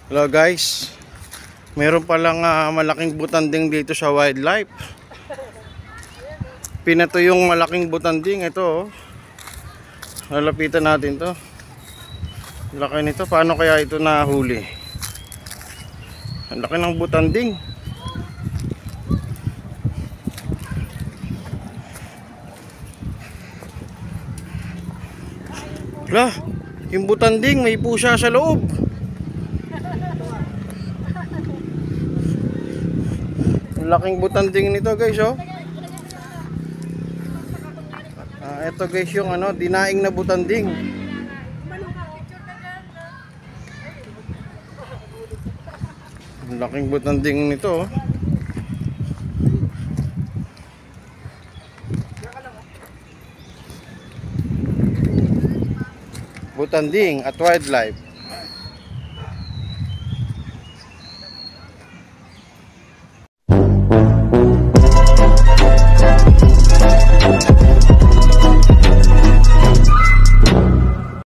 Hello guys, meron palang malaking butanding dito sa wildlife. Pinato yung malaking butanding. Ito oh. Lalapitan natin to. Laki nito, paano kaya ito nahuli? Ang laki ng butanding. Lah, yung butanding may pusa sa loob. Laking butanding nito guys oh. Ito guys yung dinaing na butanding. Laking butanding nito oh. Butanding at wildlife.